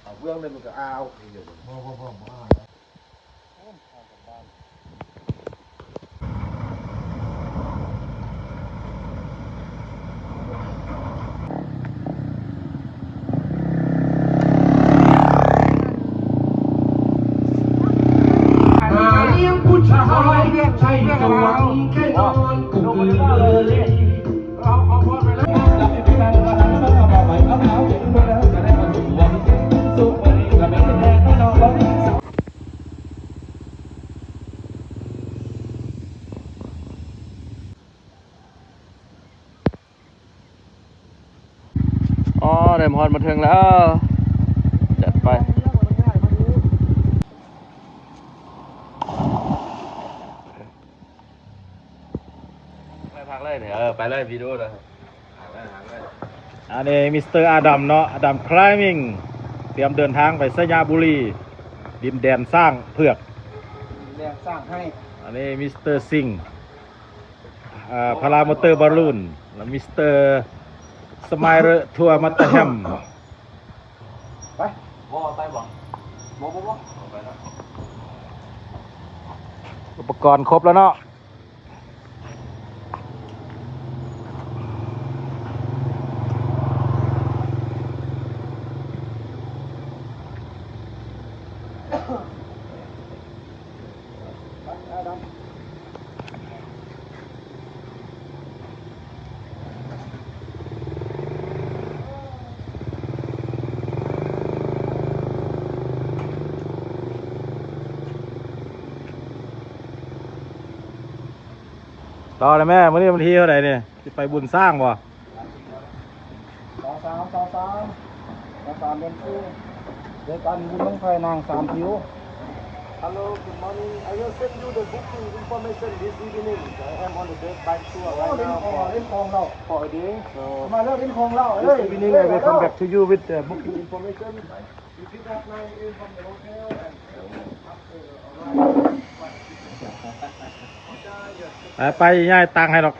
เอาเบื้องเลยมันก็อ้าวเลี้ยงผู้ชายใช่จะหวังแค่นอนกูเลยเราขอพรไปแล้วจะไม่เป็นไรเราเอามาใหม่เอาเก็บไว้แล้วจะได้มาสู่วันสุขวันนี้ก็ไม่แน่แน่นอน อ๋อได้มอดมาถึงแล้วจัดไปไม่พักเลยเนี่ยไปเลยวิดีโอเลยอันนี้มิสเตอร์อาดัมเนาะอาดัมคลายมิ่งเตรียมเดินทางไปสยามบุรีดินแดนสร้างเผือก แรงสร้างให้ อันนี้มิสเตอร์ซิงพารามอเตอร์บอลลูนแล้วมิสเตอร์สมายร์ทัวร์มัตเตอร์แฮม ไปบ่ไปบ่บ่ไปแล้ว อุปกรณ์ครบแล้วเนาะต่อเลยแม่วันนี้วันที่เท่าไหร่เนี่ยจะไปบุญสร้างบ่สามเดือนคู่เดี๋ยวกันบุญบังไฟนาง3 ผิว Hello, good morning. I will send you the booking information this evening. I am on the dirt bike tour right now for a day. So this evening I will come back to you with the booking information. You pick up 9 AM from the hotel and ไปง่ายตังให้หรอก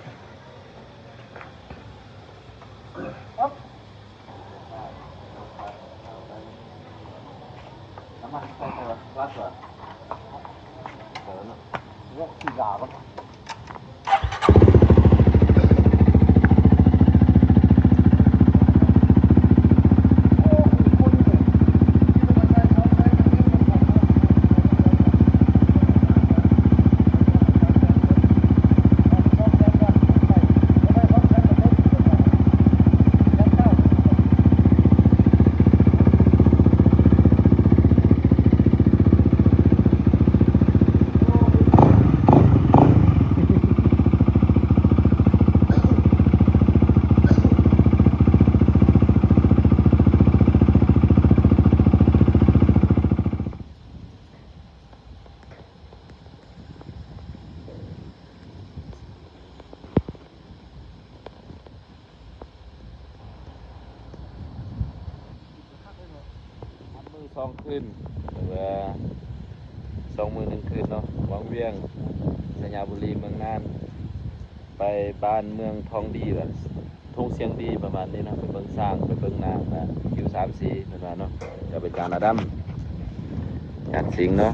2 คืนหรือว่า2 มื้อ 1 คืนเนาะวังเวียงสยามบุรีเมืองน่านไปบ้านเมืองทองดีแบบทุ่งเสียงดีประมาณนี้เนาะไปเบิ่งสร้างไปเบิ่งน้ำนะอยู่3-4ประมาณเนาะจะไปจานอาดัมจานสิงห์เนาะ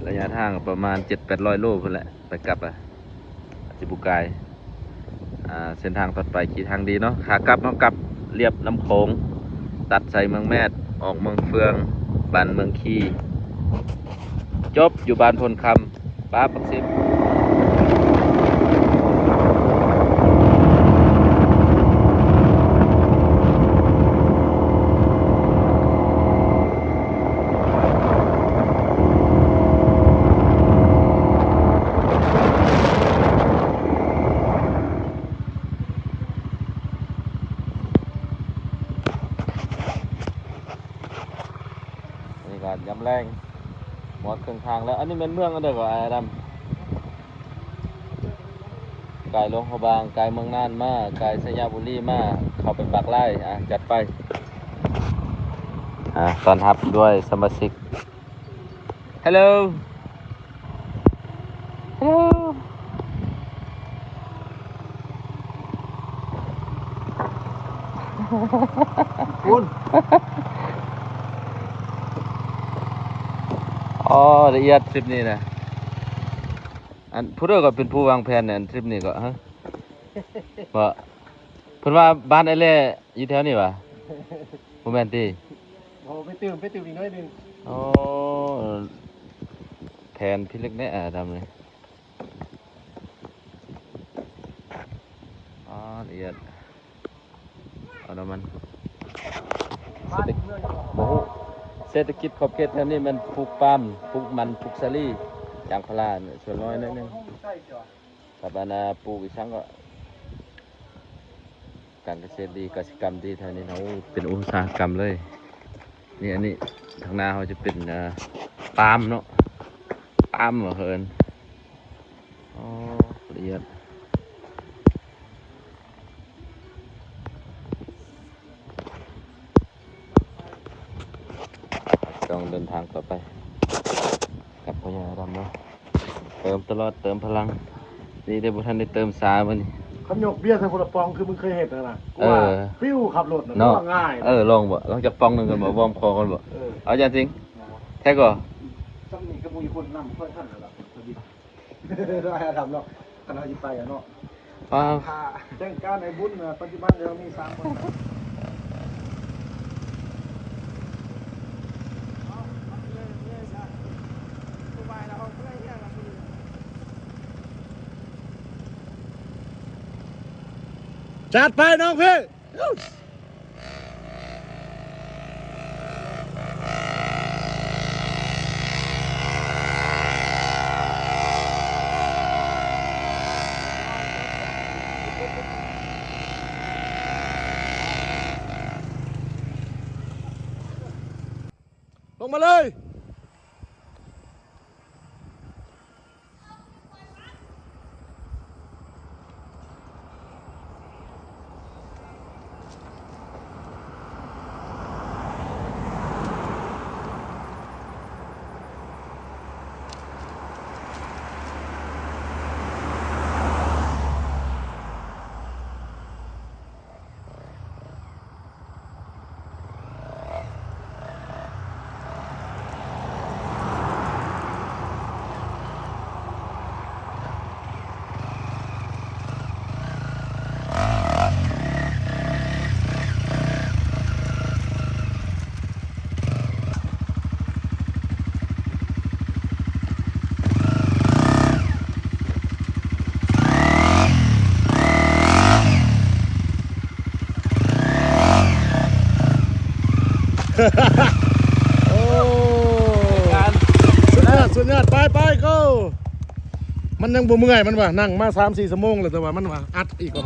ระยะทางประมาณ 700-800 โลพุ่นแหละไปกลับจิบุกายเส้นทางต่อไปขี่ทางดีเนาะขากลับเนาะกลับเรียบน้ำโขงตัดใส่เมืองแมดออกเมืองเฟืองบ้านเมืองคีจบอยู่บ้านพลคำป้าปักซิบการย้ำแรงหมดครึ่งทางแล้วอันนี้เป็นเมืองอันเดียวกับไอ้ดำไก่หลวงพระบางไก่เมืองน่านมาไก่สยามบุรีมาเข้าไปปากไร่จัดไปตอนรับด้วยสมาชิก Hello Hello คุณ อ๋อละเอียดทริปนี้นะอันผู้ใดก็เป็นผู้วางแผนเนี่ยทริปนี้ก็ฮะบ่เพิ่นว่าบ้านไอ้แล่อยู่แถวนี้วะบ่แม่นติ โอ้ไปตื่มอีกน้อยหนึง อ๋อแผนพี่เล็กแน่ดำเลยอ๋อละเอียดเอาน้ำมัน บ้านเมือง โอ้โหเศรษฐกิจขอบเขตแถวนี้มันปลูกปาล์มปลูกมันปลูกสาลี่ยางพาราเนี่ยส่วนน้อยนิดนึง ใช่จ้ะ กับอันน่ะปลูกอีกครั้งก็การเกษตรดีกสิกรรมดีแถวนี้เขาเป็นอุตสาหกรรมเลยนี่อันนี้ทางหน้าเขาจะเป็นปาล์มเนาะปาล์มเหรอเฮินอ๋อละเอียดต้องเดินทางต่อไปกับพญาดำเนาะเติมตลอดเติมพลังนี่ได้บุท่านได้เติมสาวันนี้ ขยกเบียร์ใส่คนละปองคือมึงเคยเห็นนะกูว่า เออ ปิ้วขับรถน่ะ เนาะ ว่าง่าย ลองบ่ลองจากปองหนึ่งกันบ่วอร์มคอกันบ่ เออ เอาจริงแท้ก็ ต้องมีกระบุยคนนำค่อยท่านน่ะล่ะพอดีได้ทำหรอกคณะจิไปกันเนาะ ว้าว พาแจ้งการในบุญน่ะปัจจุบันเรามี3คนน่ะจัดไปน้องพี่ลงมาเลยโอ้สุดยอดไปgo มันยังบ่เมื่อยมันว่านั่งมา 3-4 ชั่วโมงแล้วแต่ว่ามันว่าอัดอีกก่อน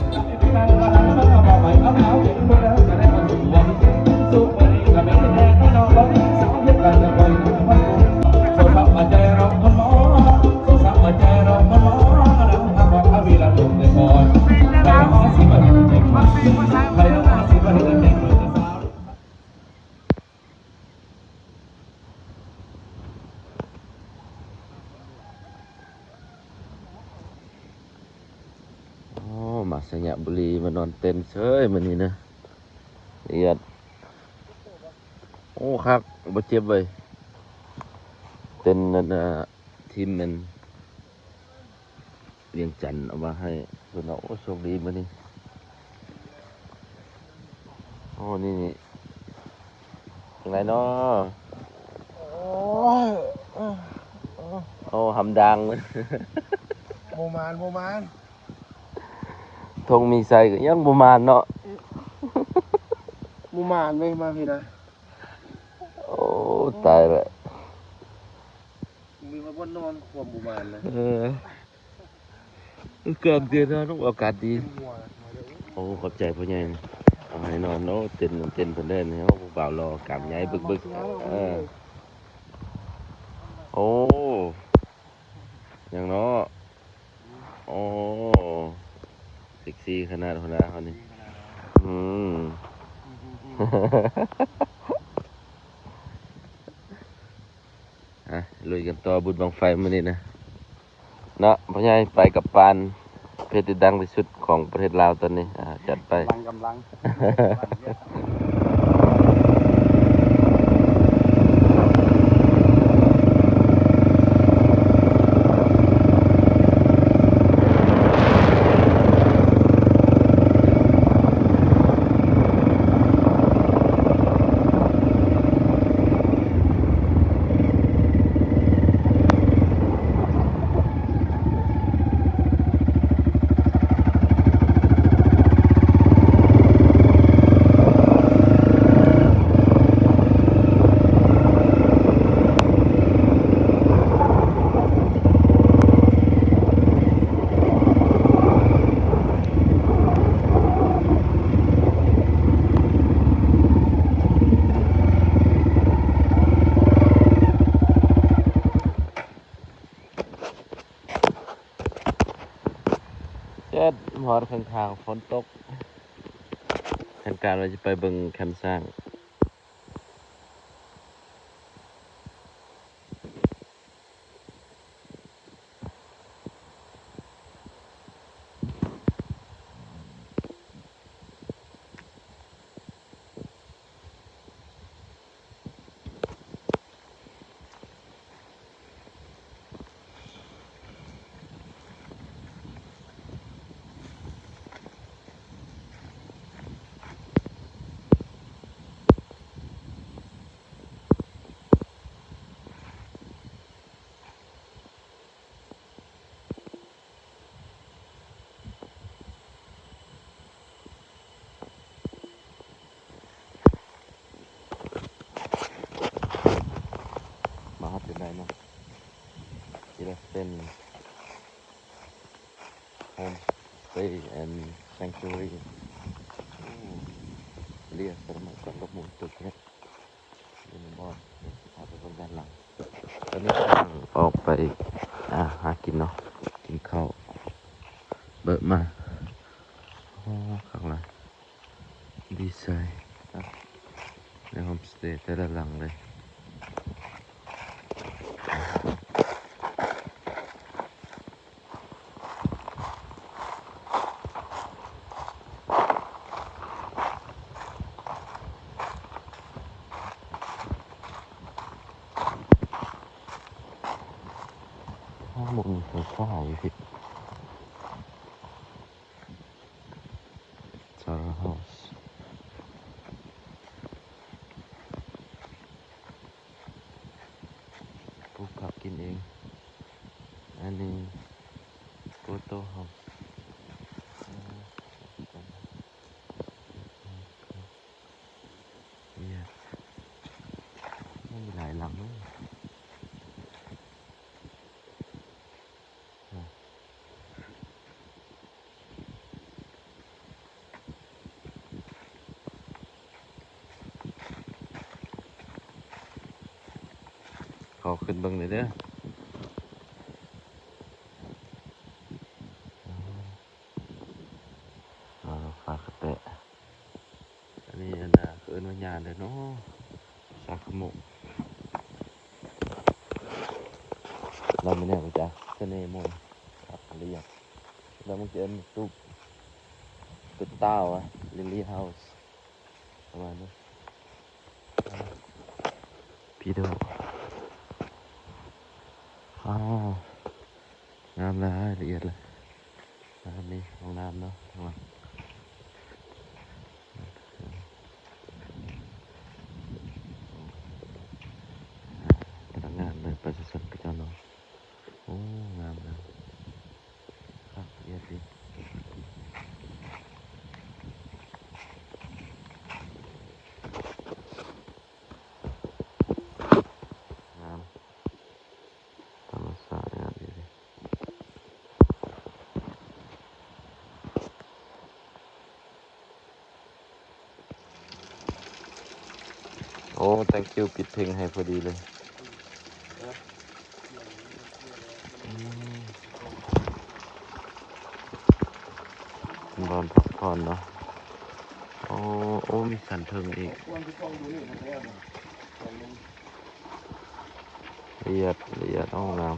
โอ้มาสยะบุรีมานอนเต็นท์เฉยมื้อนี้นะละเอียดโอ้ครับบ่เจ็บเว้ยเต็นท์นั่นทีมมันเวียงจันทน์เอามาให้เพิ่นว่าโอ้โชคดีมื้อนี้โอ้นี่จังไดเนาะโอ้หำดัง โมมาน ทงมีใส่ก็ยังบ่มานเนาะ โมมานไม่มาพี่นะ โอ้ตายละ มีมาบนนอนควมโมมานเลย เกือบเดือนแล้วต้องอากาศดี หัว โอ้ขอบใจพ่อใหญ่เอาให้นอนเนาะเต้นเพิ่นเด้นี่เฮาผู้บ่าวรอกำใหญ่บึกโอ้ยังเนาะโอ้เซ็กซี่ขนาดคนนะเขานี่อืม ลุยกันต่อบุญบังไฟมื้อนี้นะเนาะพ่อใหญ่ไปกับปานเพชรที่ดังที่สุดของประเทศลาวตอนนี้จัดไป กำลัง อนข้างทางฝนตกแผนการเราจะไปเบิ่งแคมป์สร้างมาฮัดเป็นไรเนาะทีละเส้น home stay and sanctuary เรียกสมัยก่อนกับหมู่ตึกเนี่ยอยู่ในบ้านพาไปบนด้านหลังตอนนี้กำลังออกไปหากินเนาะกินข้าวเบิดมาโอ้ข้างหลังดีไซน์ในโฮมสเตย์แต่ละหลังเลยหมดมีไฟฟ้าอยู่ที่ซาร่าเฮาส์ปลูกผักกินเองอันนี้โกโต้เฮาส์เนี่ยมีหลายหลังเลยขอขึ้นเบิ่งเลยเด้อฝากกระแตะอันนี้อันน่ะคือวิญญาณเลยเนาะสาขโมกเราไม่แน่ว่าจะเสน่ห์มนต์ครับเรียกแล้วมันจะเป็นตุ๊กเป็นเต้าอะลิลลี่เฮาส์ประมาณนี้พี่ดูอ๋องามเลยละเอียดเลยน้ำนี่ห้องน้ำเนาะข้างหลังพนักงานเลยประชาชนกับเจ้าเนาะโอ้งามนะครับละเอียดดีงามธรรมชาติงามดีเลยโอ้ thank you ปิดเพลงให้พอดีเลยนอนพักผ่อนเนาะโอ้มีสันเทิงอีกละเอียดห้องน้ำ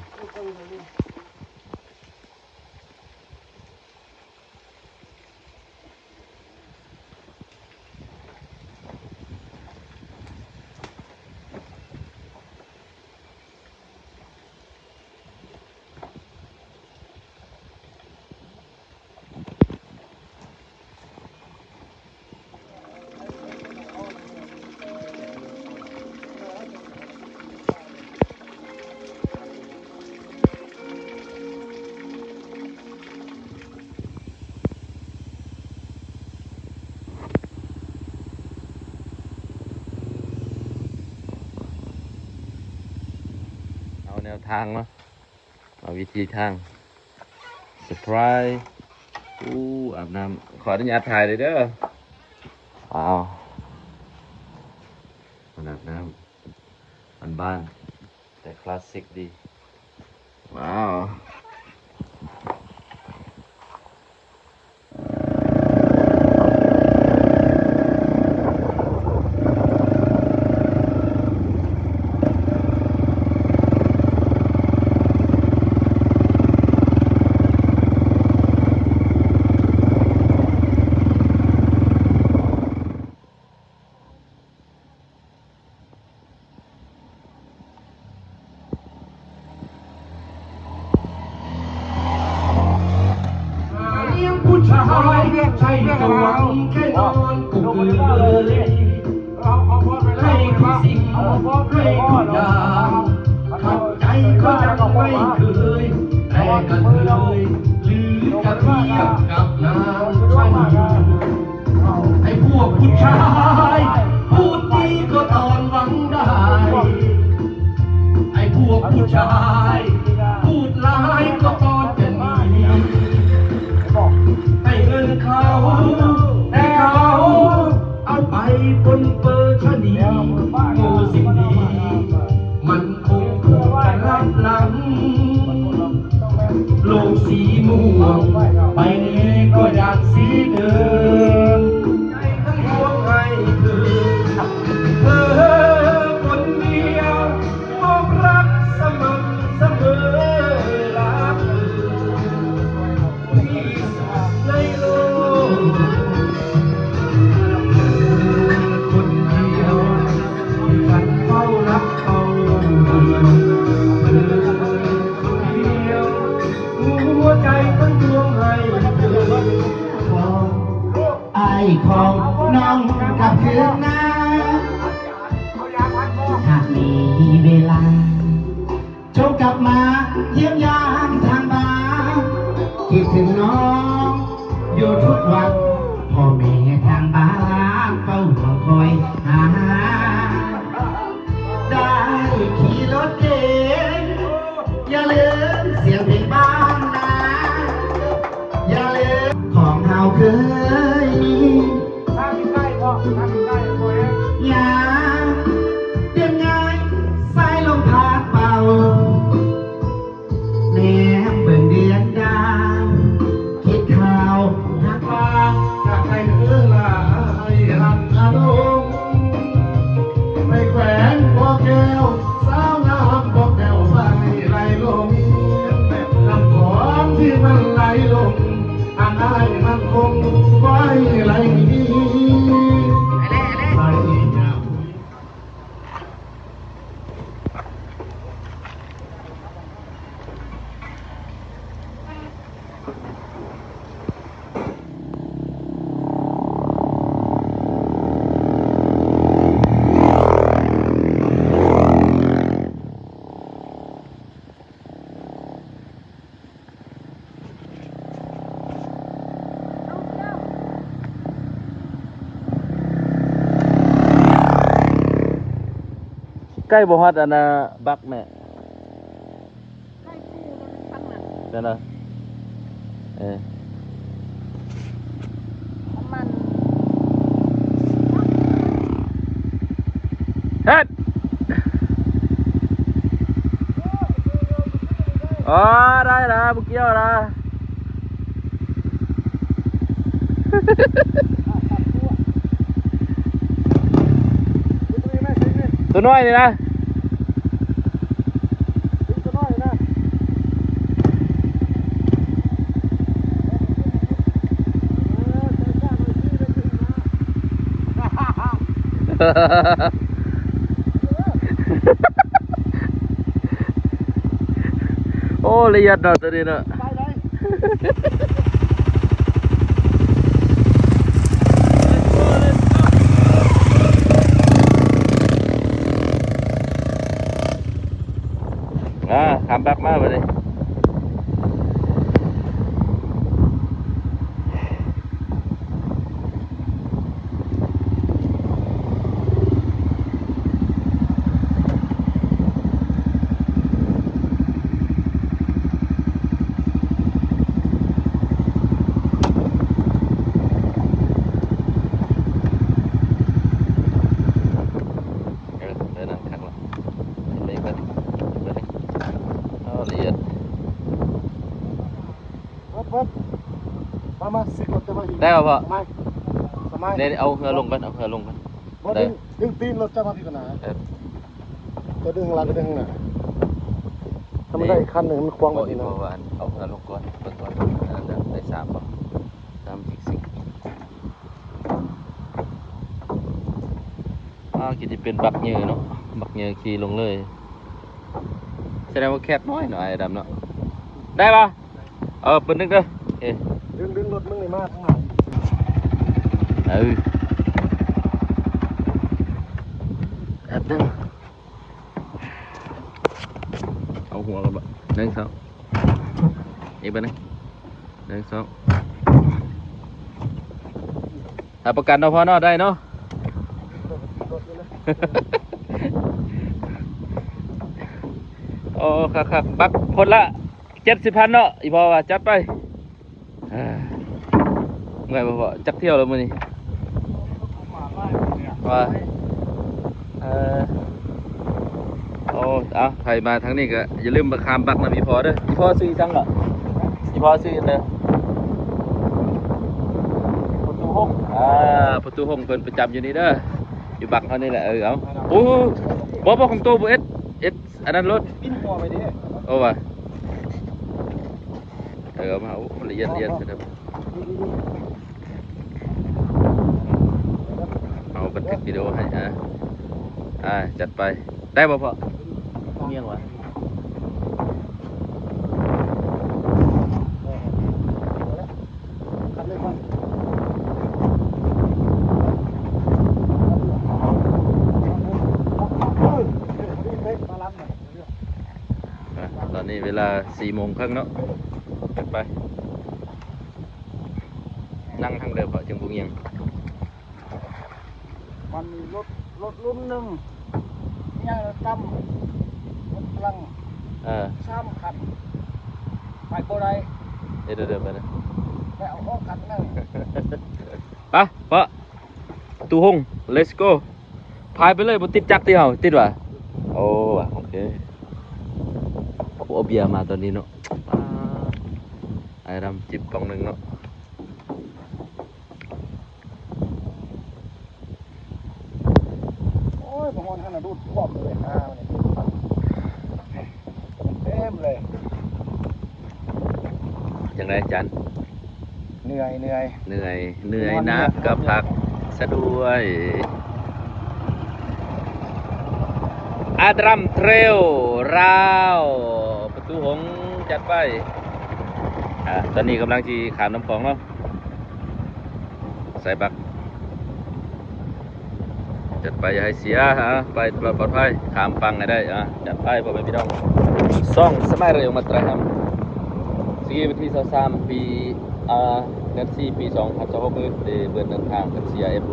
เอาแนวทางเนาะเอาวิธีทางเซอร์ไพรส์อาบน้ำขออนุญาตถ่ายเลยเด้อเอาอาบน้ำบ้านๆแต่คลาสสิกดีว้าว ายใช่จะหวังแค่นอนกุกเลยเราขอพรไปแล้ ให้ ว ทุกสิ่งให้ทุกอย่างทำใจก็ยังไม่เคยแต่กันเลยหรือจะเทียบกับนางใช่ไอ้พวกผู้ชายพูดดีก็ตอนหวังได้ไอ้พวกผู้ชายพูดร้ายก็ตอนจะหนีให้เงินเขาให้เขาเอาไปบนเปอร์ชนีโง่สิ่งดีมันคงถูกกันรับหลังโลกสีม่วงไปนี้ก็อยากสีเดิมใจทั้งดวงให้เธอคนเดียวมอบรักสม่ำเสมอรักที่สุดในโลกคนเดียวฉันเฝ้ารักเขาคนเดียวหัวใจทั้งดวงให้เธอไอ้ของน้องกลับคืนนะหากมีเวลาจงกลับมาเยี่ยมยามทางบ้านคิดถึงน้องอยู่ทุกวันพ่อแม่ทางบ้านเฝ้าห่วงคอยหาได้ขี่รถเก๋งอย่าลืมเสียงเพลงบ้านนะอย่าลืมของเฮาเคยมี ทางใกล้พ่อทางใกล้พ่อเอง อย่าเดือนง่ายสายลมพัดเป่าแนมเบิ่งเดือนดาวคิดข่าวหักว่า จากใครเนื้อลายรักอารมณ์ไม่แขวนพอแก้วสาวงามพอแก้วใส่ไหลลงน้ำของที่มันไหลลงอันใดมันคงไว้ไหลดีไหลยาว ใกล้บ่ฮอดอันน่ะบักแม่เดี๋ยวนะเออเฮ็ดอ๋อได้ละบุกเกี้ยวละตัวน้อยนี่นะตัวน้อยนะ โอ้ละเอียดเนาะตัวนี้เนาะ ไปเลย ขามบักมาไปเลยเดินนั่งขังละไปกันละเอียด ปั๊บมาสิกดตัวอีก ได้ป่ะพ่อ สมัย เนี่ยเอาเหือลงกันเอาเหือลงกัน บ่ดึงตีนรถจะมาพี่กันนะจะดึงหลังก็ดึงน่ะถ้ามันได้อีกคันหนึ่งมันควง โอ้ แบบ ย นี้ พ นะ อวานเอาเหือลงก่อนเบิ่งก่อนได้3ป่ะ3 6กินจะเป็นบักเหยื่อเนาะบักเหยื่อขี่ลงเลยแสดงว่าแคบน้อยหน่อยดำเนาะได้ป่ะเปิดนึกเด้อ ดึงรถมึงเลยมากข้างหลัง แอบนึงเอาหัวกันบ่1 2อีกไปนึง1 2ถ้าประกันเราพอเนาะได้เนาะ โอ้ครับบักคนละ70,000เนาะอีพอว่าจัดไปเมื่อยบ่จักเที่ยวแล้วมื้อนี้ว่าโอ้เอาใครมาทางนี้ก็อย่าลืมมาคามบักนะอีพอเด้ออีพอซื้อจังเหรออีพอซื้อเด้อประตูห้องประตูห้องเพิ่นประจำอยู่นี่เด้ออยู่บักเฮานี่แหละเอาโอ้บ่ของตัวบ่เอ็ดอันนั้นรถ ปิ้นหัวไปดิ โอ้ว่ะเอามาโอ้ละเอียดครับเอาบันทึกวิดีโอให้จัดไปได้ป่ะพ่อเงี้ยงวะตอนนี้เวลา4 โมงครึ่งเนาะไปนั่งทางเดิมจังบุงเงียง มันมีรถรุ่นหนึ่งย่างตั้มรถพลัง3 คันไปบ่ได้ เดินไปนะ ไปเอาออกคันนึง ไปปะตูหง let's go พายไปเลยบนติดจักรที่เฮาติดวะโอ้โอเคเอาเบียร์มาตอนนี้เนาะไอ้ดำจิบกล่องหนึ่งเนาะโอ้ยบางคนขนาดดูดควบเลยเต็มเลย อย่างไรจัน เหนื่อย นักก็พักซะด้วยอาดรัมเทรลราวประตูหงจัดไปตอนนี้กำลังจีขามน้ำของเนาะใส่บักจัดไปอย่าให้เสียไปปลอดภัยขามฟังให้ได้จัดไปพ่อแม่พี่น้องซ่องสมัยเร็วมาตรายสีวันที่23 ปีเดือน4 ปี 2026ได้เบิดเดินทางกับ CRF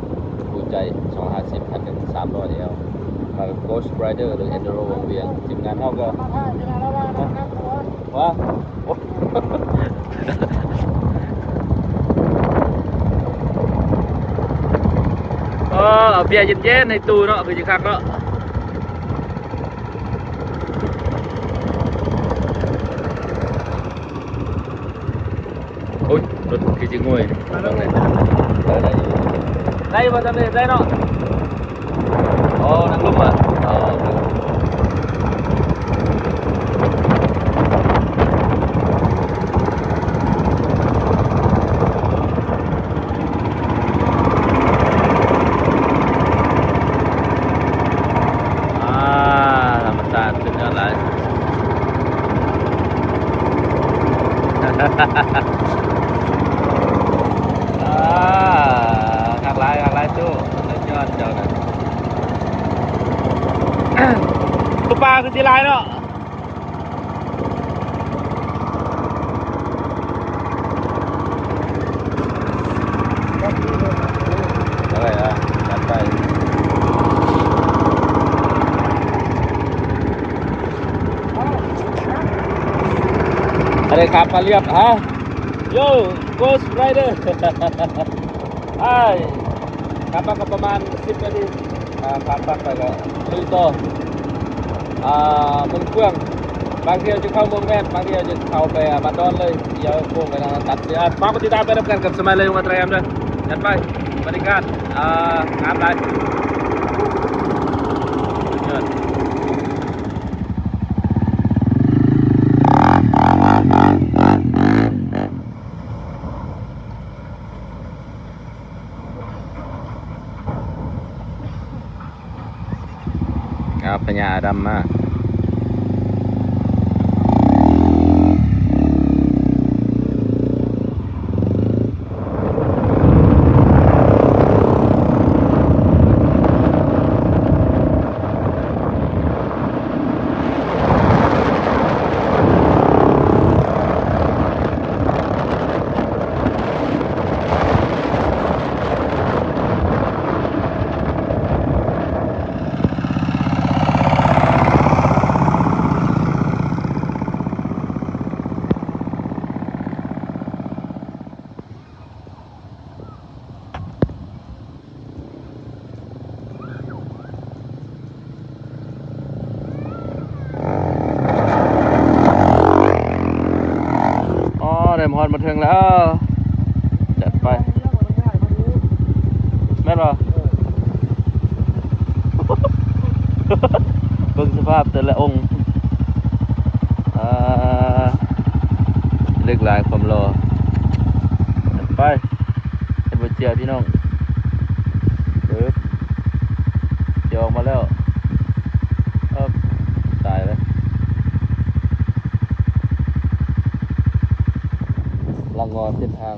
ผู้ใจ250,300 l มา Ghost Rider หรือ Enduro วงเวียนทีมงานเฮาก็ว่าเอาเบียร์เย็นๆในตู้เนาะคือจะคักเนาะโอ้ยรถคือจะงวยได้ป่ะจำได้เนาะโอ้นั่งลุ่มอ่ะธรรมชาติสุดยอดเลยหักลายตู้สุดยอดเจ้านะตุ๊ปลาคือจีลายเนาะอะไรจัดไปอะไรครับมาเรียบโย่ Ghost Rider ขับมาก็ประมาณ10 นาทีผ่านปักไปก็ลุยต่อเมืองเฟื่องบางทีเราจะเข้าเมืองแม่บางทีเราจะเข้าไปบ้านดอนเลยเดี๋ยวโค้งไปทางตัดเสียฝากติดตามไปรับกันกับสมัยเลยมาเตรียมเลยจัดไปบริการงามได้ปัญญาดำมาก มฮอนมาถึงแล้วจัดไปแม่นบ่เบิ่งสภาพแต่ละองค์เลือกลายความรอจัดไปเห็นบ่เจียพี่น้องเด้อเจียออกมาแล้วตายเลยลังงอนเส้นทาง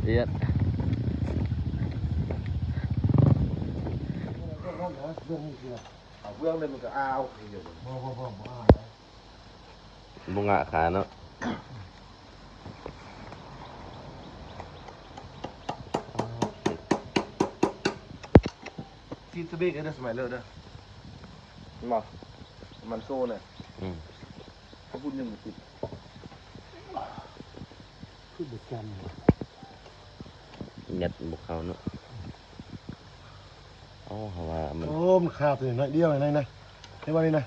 เอียดบุงะขาเนาะที่สบีกได้สมัยเลิศนะมามันโซ่เนี่ยเขาพูดยังไม่ติดพูดเด็กกัน ยัดบุกเขาเนาะอ๋อเขาว่ามัน โอ้มันขาดตัวน้อยเดียวเลยนะเห็นว่านี่นะ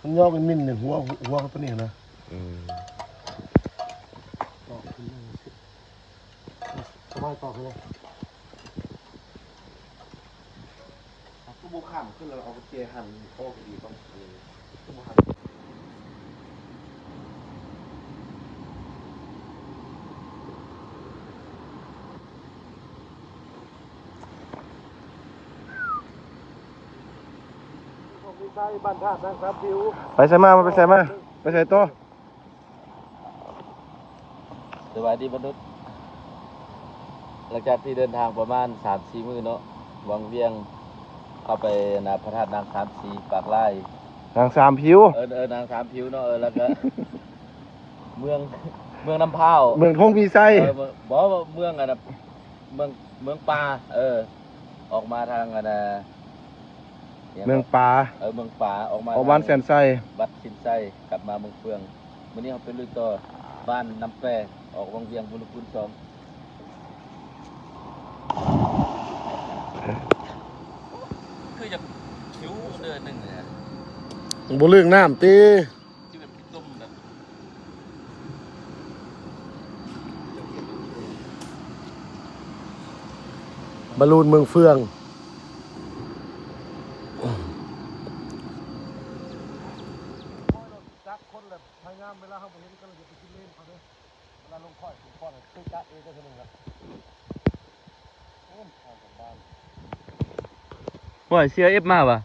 มันย่อเป็นมินหนึ่งหัวเขาตัวนี้นะสบายต่อเลยตู้โบข้ามขึ้นแล้วเอาเจียหั่นโอ้ดีต้องตู้โบหั่นบ้านท่าทางครับผิวไปใส่มาไปใส่ตัว สวัสดีมนุษย์หลังจากที่เดินทางประมาณ 3-4 มื้อเนาะวังเวียงเข้าไปนาพระธาตุนาง3-4ปากไร่นางสามผิวน าง3ผิวเนาะแล้วก็ เมืองน้ำพร้าว เมืองทงพีไซบอกว่าเมืองอะนะเมืองป่าออกมาทางอะนะเมืองป่าเมืองป่าออกมาบ้านแสนไซบัดสินไซกลับมาเมืองเฟืองวันนี้เขาเป็นลุยต่อบ้านน้ำแปรออกวังเวียงบุรุษคุณ2คือจะคิ้วเดือนหนึ่งเลยบุเรื่องน้ำตีที่แบบพี่ต้มแบบบอลลูนเมืองเฟืองจักคนแบบพยายามเวลาเขาไปเห็นก็เลยจะไปกินเล่นเขาด้วยเวลาลงค่อยตู้จักเองก็จะมึงครับโอ้เข้าจากบ้านว่าเสียเอฟมาป่ะ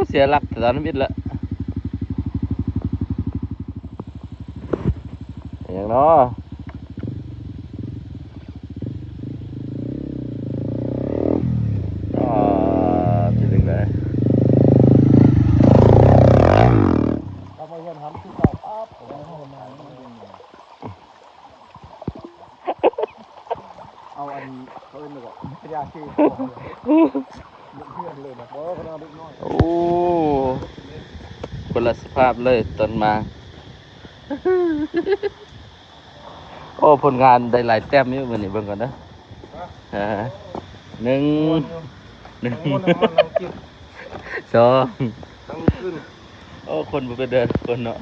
เสียหลักแต่ตอนนั้นมิดละอย่างเนาะที่ถึงไหนเอาไปเงินทำที่เก่าปั๊บผมให้มาเอาอันเขาเล่นเลยพยาชีเพื่อนเลยนะเพราะว่าเขาเอาเล็กน้อยโอ้ คนละสภาพเลยตอนมา โอ้ผลงานได้หลายแต้มอยู่มื้อนี้เบิ่งก่อนนะหนึ่ง ทั้งหมดทั้งกิน สอง ทั้งขึ้น โอ้คนบ่ไปเดินคนเนาะ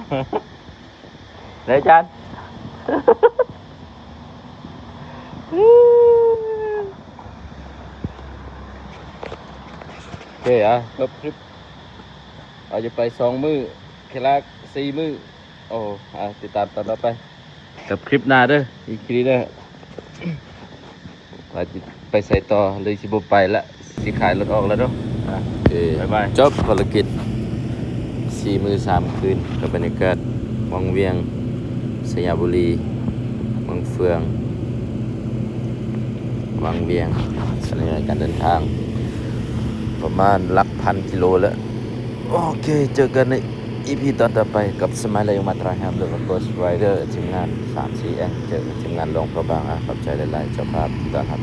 ได้จาน โอเคจบคลิปเราจะไป2 มื้อเคลาก4 มื้อโอ้ติดตามตอนต่อไปกับคลิปหน้าเด้ออีกคลิปเด้อว่าจะไปใส่ต่อเลยสิบ่ไปละสิขายรถออกแล้วเนาะโอเคบ๊ายบายจบภารกิจ4 มื้อ3 คืนกับบรรยากาศวังเวียงสยามบุรีวังเฟืองวังเวียงสัญญาการเดินทางประมาณหลักพันกิโลแล้วโอเคเจอกันใน EP ตอนต่อไปกับสมัยเลยมาตราแฮมเดอร์โกสไรเดอร์ทีมงาน 3CN เจอกับทีมงานลงพระบางขอบใจหลายๆเจ้าภาพทุกท่านครับ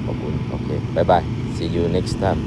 ขอบคุณโอเคบายบาย see you next time